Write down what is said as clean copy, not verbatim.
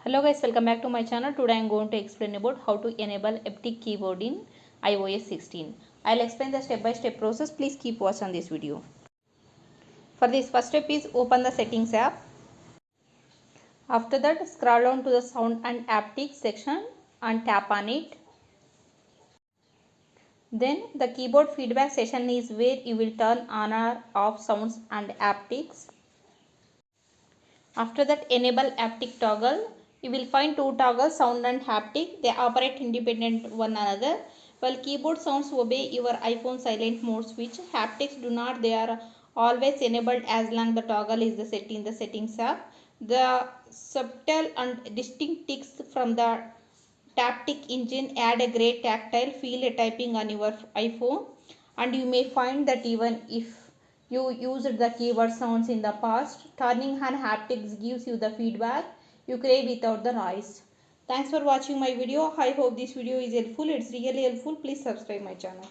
Hello guys, welcome back to my channel. Today I am going to explain about how to enable Haptic keyboard in iOS 16. I'll explain the step-by-step process. Please keep watch on this video. For this, first step is open the settings app. After that, scroll down to the sound and haptic section and tap on it. Then the keyboard feedback session is where you will turn on or off sounds and haptics. After that, enable haptic toggle. You will find two toggles, sound and haptic. They operate independent one another. While keyboard sounds obey your iPhone silent mode switch, haptics do not. They are always enabled as long the toggle is set in the settings app. The subtle and distinct ticks from the Haptic engine add a great tactile feel typing on your iPhone, and you may find that even if you used the keyboard sounds in the past, turning on haptics gives you the feedback you crave without the noise. Thanks for watching my video. I hope this video is helpful. It's really helpful. Please subscribe my channel.